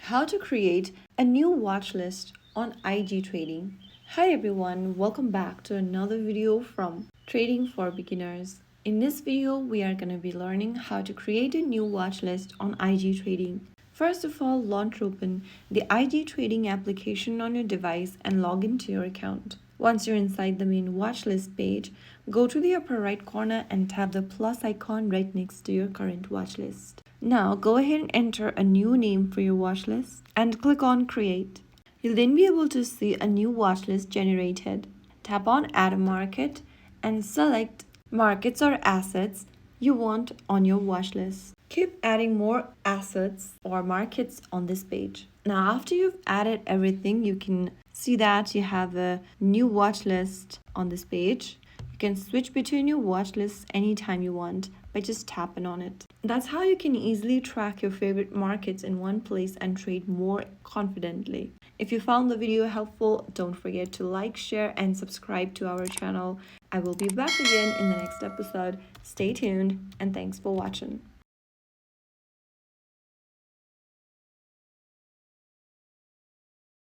how to create a new watch list on IG trading. Hi everyone, welcome back to another video from Trading for Beginners. In this video, we are going to be learning how to create a new watch list on IG trading. First of all, launch open the IG trading application on your device and log into your account. Once you're inside the main watch list page, go to the upper right corner and tap the plus icon right next to your current watch list. Now go ahead and enter a new name for your watch list and click on create. You'll then be able to see a new watch list generated. Tap on add a market and select markets or assets you want on your watch list. Keep adding more assets or markets on this page. Now after you've added everything, you can see that you have a new watch list on this page. You can switch between your watch lists anytime you want by just tapping on it. That's how you can easily track your favorite markets in one place and trade more confidently. If you found the video helpful, don't forget to like, share, and subscribe to our channel. I will be back again in the next episode. Stay tuned and thanks for watching.